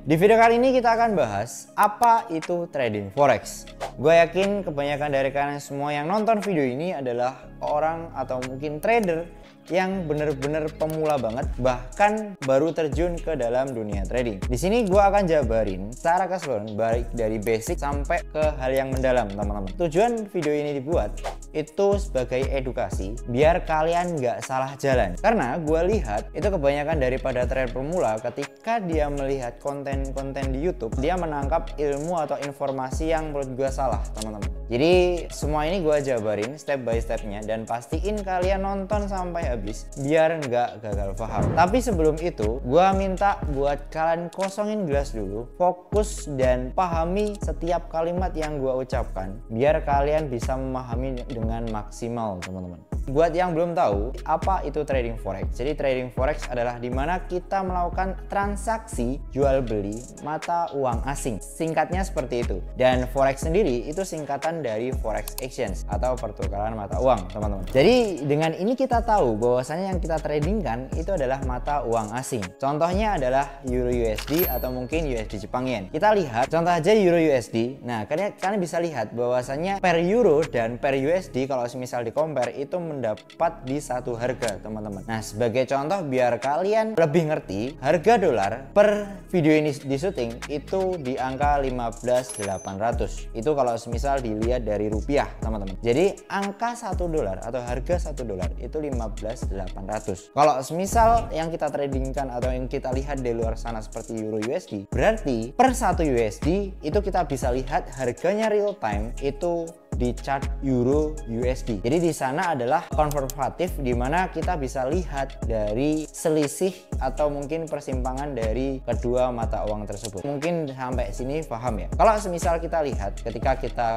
Di video kali ini kita akan bahas apa itu trading forex. Gue yakin kebanyakan dari kalian semua yang nonton video ini adalah orang atau mungkin trader yang bener-bener pemula banget, bahkan baru terjun ke dalam dunia trading. Di sini gue akan jabarin secara keseluruhan, baik dari basic sampai ke hal yang mendalam, teman-teman. Tujuan video ini dibuat itu sebagai edukasi, biar kalian nggak salah jalan. Karena gue lihat itu kebanyakan daripada trader pemula, ketika dia melihat konten-konten di YouTube, dia menangkap ilmu atau informasi yang menurut gue salah, teman-teman. Jadi semua ini gue jabarin step by stepnya, dan pastiin kalian nonton sampai habis biar nggak gagal paham. Tapi sebelum itu gue minta buat kalian kosongin gelas dulu, fokus dan pahami setiap kalimat yang gue ucapkan biar kalian bisa memahami dengan maksimal, teman-teman. Buat yang belum tahu apa itu trading forex, jadi trading forex adalah dimana kita melakukan transaksi jual beli mata uang asing, singkatnya seperti itu. Dan forex sendiri itu singkatan dari forex exchange atau pertukaran mata uang, teman-teman. Jadi dengan ini kita tahu bahwasanya yang kita tradingkan itu adalah mata uang asing. Contohnya adalah Euro USD atau mungkin USD Jepang Yen. Kita lihat contoh aja Euro USD. Nah, kalian bisa lihat bahwasanya per Euro dan per USD kalau misal di compare itu mendapat di satu harga, teman-teman. Nah, sebagai contoh biar kalian lebih ngerti, harga dolar per video ini di syuting itu di angka 15.800. Itu kalau semisal dilihat dari rupiah, teman-teman. Jadi angka 1 dolar atau harga 1 dolar itu 15.800. Kalau semisal yang kita tradingkan atau yang kita lihat di luar sana seperti Euro USD, berarti per 1 USD itu kita bisa lihat harganya real time itu di chart Euro USD. Jadi di sana adalah konservatif, di mana kita bisa lihat dari selisih atau mungkin persimpangan dari kedua mata uang tersebut. Mungkin sampai sini paham ya. Kalau semisal kita lihat ketika kita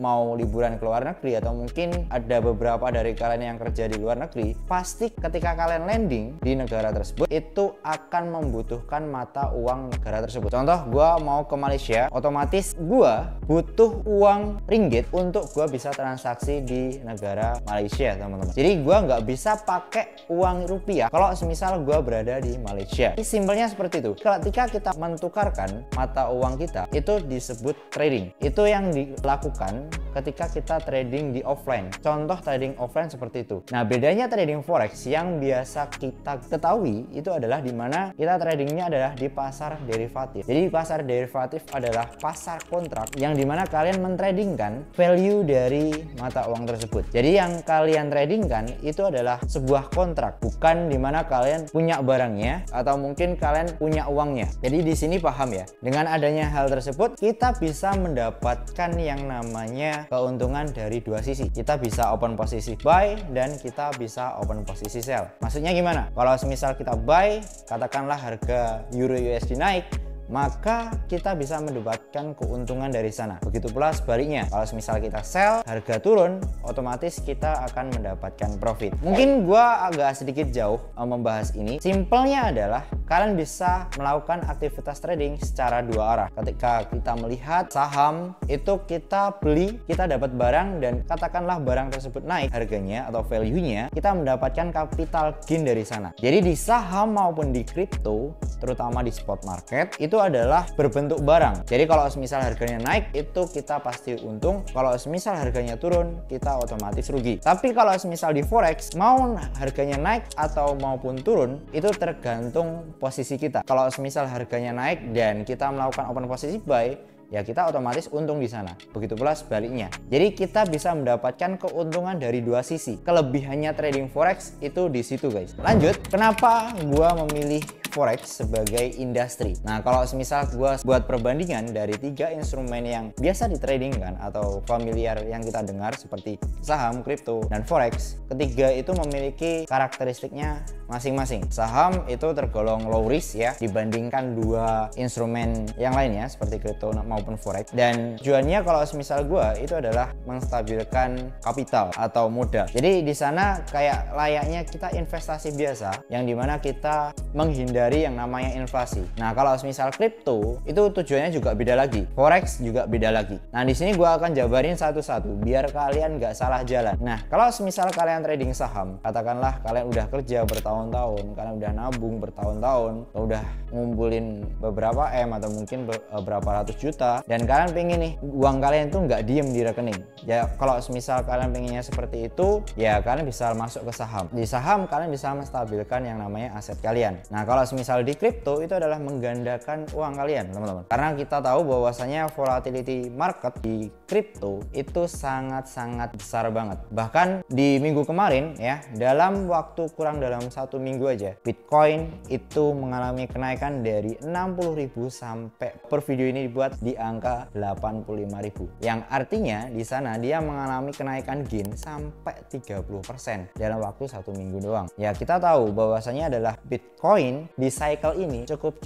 mau liburan ke luar negeri atau mungkin ada beberapa dari kalian yang kerja di luar negeri, pasti ketika kalian landing di negara tersebut itu akan membutuhkan mata uang negara tersebut. Contoh, gua mau ke Malaysia, otomatis gua butuh uang ringgit untuk gue bisa transaksi di negara Malaysia, teman-teman. Jadi gue nggak bisa pakai uang rupiah kalau semisal gue berada di Malaysia. Simpelnya seperti itu. Ketika kita mentukarkan mata uang kita, itu disebut trading. Itu yang dilakukan ketika kita trading di offline. Contoh trading offline seperti itu. Nah, bedanya trading forex yang biasa kita ketahui itu adalah dimana kita tradingnya adalah di pasar derivatif. Jadi pasar derivatif adalah pasar kontrak yang dimana kalian mentradingkan value dari mata uang tersebut. Jadi yang kalian tradingkan itu adalah sebuah kontrak, bukan dimana kalian punya barangnya atau mungkin kalian punya uangnya. Jadi di sini paham ya. Dengan adanya hal tersebut, kita bisa mendapatkan yang namanya keuntungan dari dua sisi. Kita bisa open posisi buy dan kita bisa open posisi sell. Maksudnya gimana? Kalau semisal kita buy, katakanlah harga Euro USD naik, maka kita bisa mendapatkan keuntungan dari sana. Begitu pula sebaliknya, kalau misal kita sell, harga turun, otomatis kita akan mendapatkan profit. Mungkin gua agak sedikit jauh membahas ini. Simpelnya adalah kalian bisa melakukan aktivitas trading secara dua arah. Ketika kita melihat saham, itu kita beli, kita dapat barang, dan katakanlah barang tersebut naik harganya atau value-nya, kita mendapatkan capital gain dari sana. Jadi di saham maupun di kripto, terutama di spot market, itu adalah berbentuk barang. Jadi kalau semisal harganya naik, itu kita pasti untung. Kalau semisal harganya turun, kita otomatis rugi. Tapi kalau semisal di forex, mau harganya naik atau maupun turun, itu tergantung posisi kita. Kalau semisal harganya naik dan kita melakukan open posisi buy, ya kita otomatis untung di sana. Begitu pula sebaliknya. Jadi kita bisa mendapatkan keuntungan dari dua sisi. Kelebihannya trading forex itu di situ, guys. Lanjut, kenapa gua memilih forex sebagai industri? Nah, kalau semisal gua buat perbandingan dari 3 instrumen yang biasa ditradingkan atau familiar yang kita dengar seperti saham, kripto, dan forex, ketiga itu memiliki karakteristiknya masing-masing. Saham itu tergolong low risk ya dibandingkan dua instrumen yang lainnya seperti kripto maupun forex, dan tujuannya kalau semisal gua itu adalah menstabilkan kapital atau modal. Jadi di sana kayak layaknya kita investasi biasa yang dimana kita menghindari menghindari yang namanya inflasi. Nah, kalau misal kripto itu tujuannya juga beda lagi, forex juga beda lagi. Nah, di sini gua akan jabarin satu-satu biar kalian nggak salah jalan. Nah, kalau misal kalian trading saham, katakanlah kalian udah kerja bertahun-tahun, kalian udah nabung bertahun-tahun, udah ngumpulin beberapa M atau mungkin berapa ratus juta, dan kalian pengen nih uang kalian tuh nggak diem di rekening. Ya, kalau misal kalian pengennya seperti itu, ya kalian bisa masuk ke saham. Di saham kalian bisa menstabilkan yang namanya aset kalian. Nah, kalau misal di kripto itu adalah menggandakan uang kalian, teman-teman. Karena kita tahu bahwasanya volatility market di kripto itu sangat-sangat besar banget. Bahkan di minggu kemarin ya, dalam waktu kurang dalam 1 minggu aja, Bitcoin itu mengalami kenaikan dari 60.000 sampai per video ini dibuat di angka 85.000. Yang artinya di sana dia mengalami kenaikan gain sampai 30% dalam waktu 1 minggu doang. Ya, kita tahu bahwasanya adalah Bitcoin di cycle ini cukup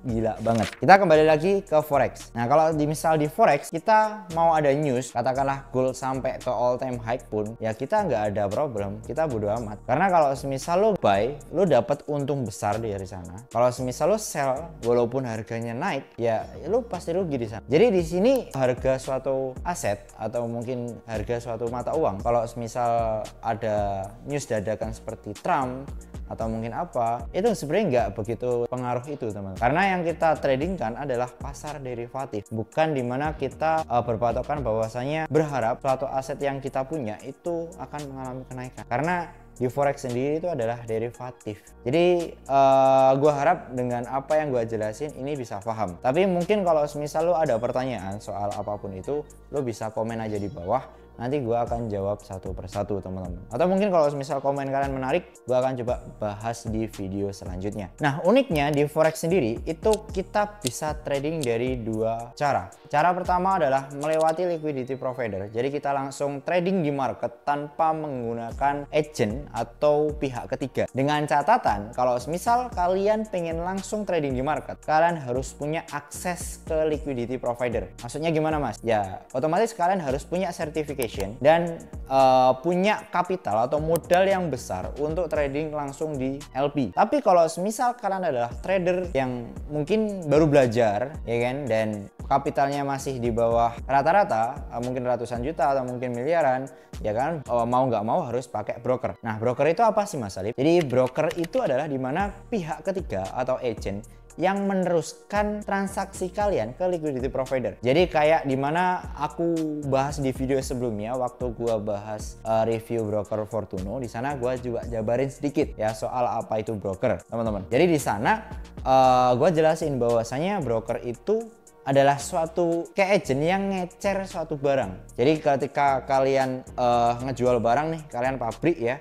gila banget. Kita kembali lagi ke forex. Nah, kalau misal di forex kita mau ada news, katakanlah gold sampai ke all time high pun, ya kita nggak ada problem, kita bodo amat. Karena kalau semisal lo buy, lo dapat untung besar dari sana. Kalau semisal lo sell, walaupun harganya naik, ya lo pasti rugi di sana. Jadi di sini harga suatu aset atau mungkin harga suatu mata uang, kalau semisal ada news dadakan seperti Trump atau mungkin apa, itu sebenarnya nggak begitu pengaruh itu, teman. Karena yang kita tradingkan adalah pasar derivatif, bukan dimana kita berpatokan bahwasanya berharap suatu aset yang kita punya itu akan mengalami kenaikan. Karena di forex sendiri itu adalah derivatif. Jadi gue harap dengan apa yang gue jelasin ini bisa paham. Tapi mungkin kalau misal lo ada pertanyaan soal apapun itu, lo bisa komen aja di bawah. Nanti gue akan jawab satu persatu, teman-teman. Atau mungkin kalau misal komen kalian menarik, gue akan coba bahas di video selanjutnya. Nah, uniknya di forex sendiri itu kita bisa trading dari dua cara. Cara pertama adalah melewati liquidity provider. Jadi kita langsung trading di market tanpa menggunakan agent atau pihak ketiga. Dengan catatan kalau misal kalian pengen langsung trading di market, kalian harus punya akses ke liquidity provider. Maksudnya gimana, Mas? Ya, otomatis kalian harus punya certification dan punya kapital atau modal yang besar untuk trading langsung di LP. Tapi kalau misal kalian adalah trader yang mungkin baru belajar, ya kan, dan kapitalnya masih di bawah rata-rata, mungkin ratusan juta atau mungkin miliaran, ya kan, mau nggak mau harus pakai broker. Nah, broker itu apa sih, Mas Alif? Jadi broker itu adalah dimana pihak ketiga atau agent yang meneruskan transaksi kalian ke liquidity provider. Jadi kayak dimana aku bahas di video sebelumnya waktu gua bahas review broker Fortuno, di sana gua juga jabarin sedikit ya soal apa itu broker, teman-teman. Jadi di sana gua jelasin bahwasanya broker itu adalah suatu kayak agent yang ngecer suatu barang. Jadi ketika kalian ngejual barang nih, kalian pabrik ya,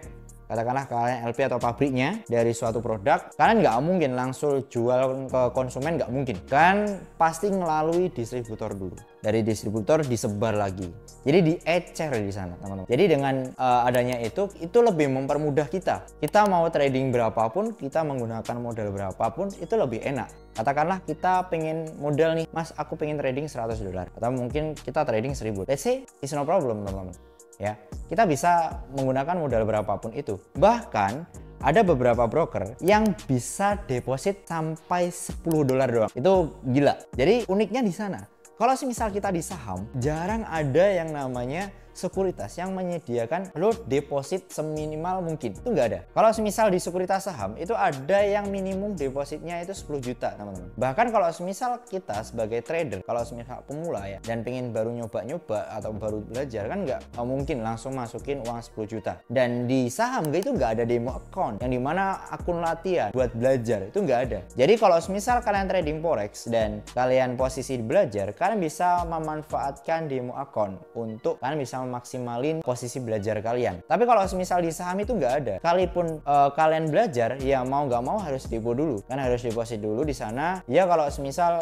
katakanlah kalian LP atau pabriknya dari suatu produk, kalian nggak mungkin langsung jual ke konsumen, nggak mungkin. Kan pasti melalui distributor dulu. Dari distributor disebar lagi. Jadi diecer di sana, teman-teman. Jadi dengan adanya itu lebih mempermudah kita. Kita mau trading berapapun, kita menggunakan modal berapapun, itu lebih enak. Katakanlah kita pengen modal nih, Mas, aku pengen trading $100. Atau mungkin kita trading 1000. Let's say, it's no problem, teman-teman. Ya, kita bisa menggunakan modal berapapun itu. Bahkan ada beberapa broker yang bisa deposit sampai $10 doang. Itu gila. Jadi uniknya di sana. Kalau misal kita di saham, jarang ada yang namanya sekuritas yang menyediakan lo deposit seminimal mungkin. Itu nggak ada. Kalau semisal di sekuritas saham itu ada yang minimum depositnya itu 10 juta, teman-teman. Bahkan kalau semisal kita sebagai trader, kalau semisal pemula ya, dan pengen baru nyoba-nyoba atau baru belajar, kan nggak mungkin langsung masukin uang 10 juta. Dan di saham itu nggak ada demo account yang dimana akun latihan buat belajar, itu nggak ada. Jadi kalau semisal kalian trading forex dan kalian posisi belajar, kalian bisa memanfaatkan demo account untuk kalian bisa maksimalin posisi belajar kalian. Tapi kalau misal di saham itu nggak ada. Kalaupun kalian belajar, ya mau nggak mau harus depo dulu. Kan harus deposit dulu di sana. Ya kalau misal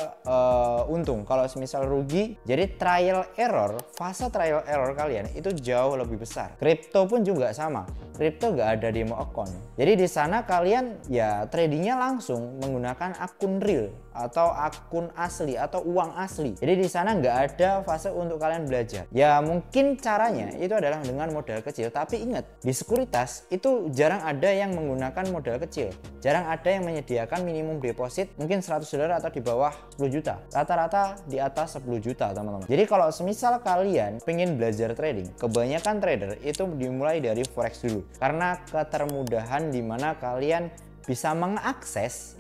untung, kalau misal rugi, jadi fase trial error kalian itu jauh lebih besar. Kripto pun juga sama. Kripto nggak ada demo account. Jadi di sana kalian ya tradingnya langsung menggunakan akun real atau akun asli atau uang asli. Jadi di sana nggak ada fase untuk kalian belajar. Ya mungkin caranya itu adalah dengan modal kecil, tapi ingat di sekuritas itu jarang ada yang menggunakan modal kecil. Jarang ada yang menyediakan minimum deposit mungkin $100 atau di bawah 10 juta. Rata-rata di atas 10 juta teman-teman. Jadi kalau semisal kalian pengen belajar trading, kebanyakan trader itu dimulai dari forex dulu. Karena ketermudahan dimana kalian bisa mengakses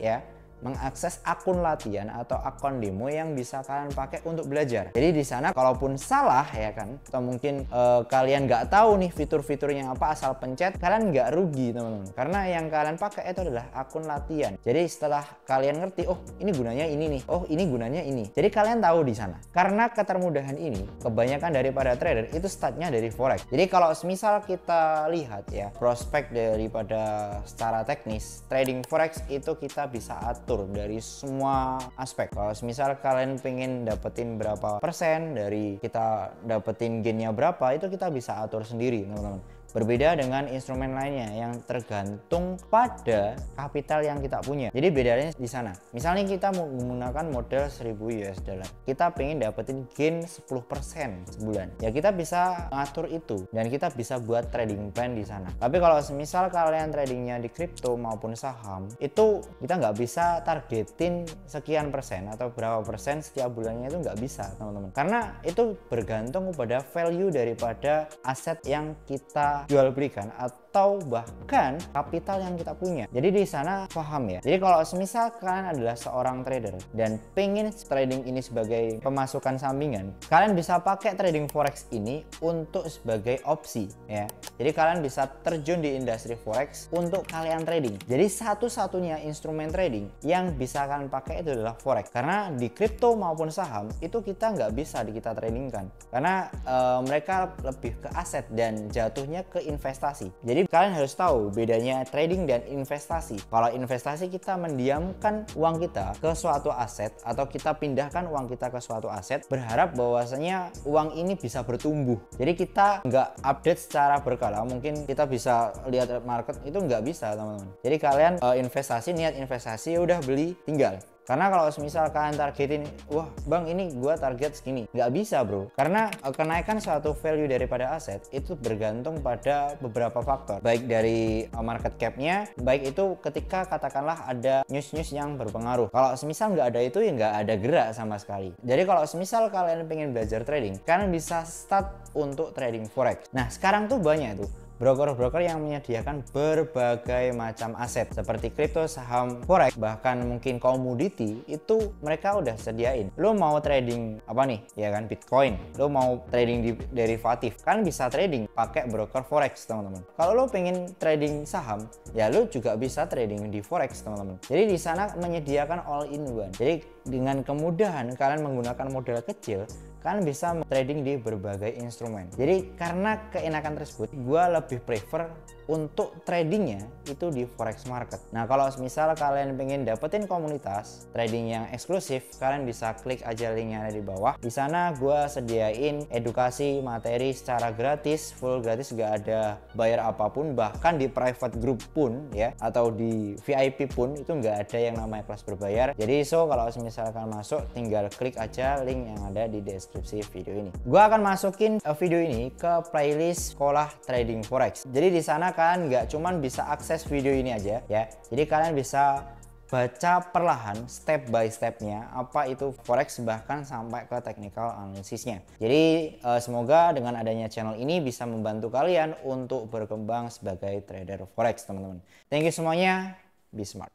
akun latihan atau akun demo yang bisa kalian pakai untuk belajar. Jadi di sana kalaupun salah ya kan, atau mungkin kalian nggak tahu nih fitur-fiturnya apa, asal pencet, kalian nggak rugi teman-teman. Karena yang kalian pakai itu adalah akun latihan. Jadi setelah kalian ngerti, oh ini gunanya ini nih, oh ini gunanya ini. Jadi kalian tahu di sana. Karena ketermudahan ini, kebanyakan daripada trader itu startnya dari forex. Jadi kalau misal kita lihat ya, prospek daripada secara teknis, trading forex itu kita bisa atur dari semua aspek. Kalau misal kalian pengen dapetin berapa persen dari kita dapetin gainnya berapa, itu kita bisa atur sendiri teman-teman. Berbeda dengan instrumen lainnya yang tergantung pada kapital yang kita punya. Jadi bedanya di sana. Misalnya kita mau menggunakan modal 1000 US dollar. Kita pengen dapetin gain 10% sebulan. Ya kita bisa ngatur itu dan kita bisa buat trading plan di sana. Tapi kalau semisal kalian tradingnya di kripto maupun saham, itu kita nggak bisa targetin sekian persen atau berapa persen setiap bulannya, itu nggak bisa teman-teman. Karena itu bergantung pada value daripada aset yang kita jual belikan atau bahkan kapital yang kita punya. Jadi di sana paham ya. Jadi kalau semisal kalian adalah seorang trader dan pengen trading ini sebagai pemasukan sampingan, kalian bisa pakai trading forex ini untuk sebagai opsi ya. Jadi kalian bisa terjun di industri forex untuk kalian trading. Jadi satu-satunya instrumen trading yang bisa kalian pakai itu adalah forex. Karena di kripto maupun saham itu kita nggak bisa kita tradingkan. Karena mereka lebih ke aset dan jatuhnya ke investasi. Jadi kalian harus tahu bedanya trading dan investasi. Kalau investasi kita mendiamkan uang kita ke suatu aset atau kita pindahkan uang kita ke suatu aset berharap bahwasanya uang ini bisa bertumbuh. Jadi kita nggak update secara berkala. Mungkin kita bisa lihat market, itu nggak bisa teman-teman. Jadi kalian investasi, niat investasi, udah beli tinggal. Karena kalau misal kalian targetin, wah bang ini gua target segini, nggak bisa bro. Karena kenaikan suatu value daripada aset itu bergantung pada beberapa faktor. Baik dari market cap-nya, baik itu ketika katakanlah ada news-news yang berpengaruh. Kalau semisal nggak ada itu, ya nggak ada gerak sama sekali. Jadi kalau semisal kalian pengen belajar trading, kalian bisa start untuk trading forex. Nah sekarang tuh banyak tuh broker-broker yang menyediakan berbagai macam aset seperti kripto, saham, forex, bahkan mungkin komoditi, itu mereka udah sediain. Lo mau trading apa nih? Ya kan Bitcoin. Lo mau trading di derivatif, kan bisa trading pakai broker forex, teman-teman. Kalau lo pengen trading saham, ya lo juga bisa trading di forex, teman-teman. Jadi di sana menyediakan all in one. Jadi dengan kemudahan kalian menggunakan modal kecil, kalian bisa trading di berbagai instrumen. Jadi karena keenakan tersebut, gue lebih prefer untuk tradingnya itu di forex market. Nah kalau misal kalian pengen dapetin komunitas trading yang eksklusif, kalian bisa klik aja linknya ada di bawah. Di sana gue sediain edukasi materi secara gratis, full gratis, gak ada bayar apapun. Bahkan di private group pun ya, atau di VIP pun itu nggak ada yang namanya kelas berbayar. Jadi kalau misalkan masuk, tinggal klik aja link yang ada di deskripsi video ini. Gue akan masukin video ini ke playlist sekolah trading forex. Jadi di sana kalian nggak cuman bisa akses video ini aja ya, jadi kalian bisa baca perlahan step by stepnya apa itu forex, bahkan sampai ke technical analisisnya. Jadi semoga dengan adanya channel ini bisa membantu kalian untuk berkembang sebagai trader forex, teman-teman. Thank you semuanya, be smart.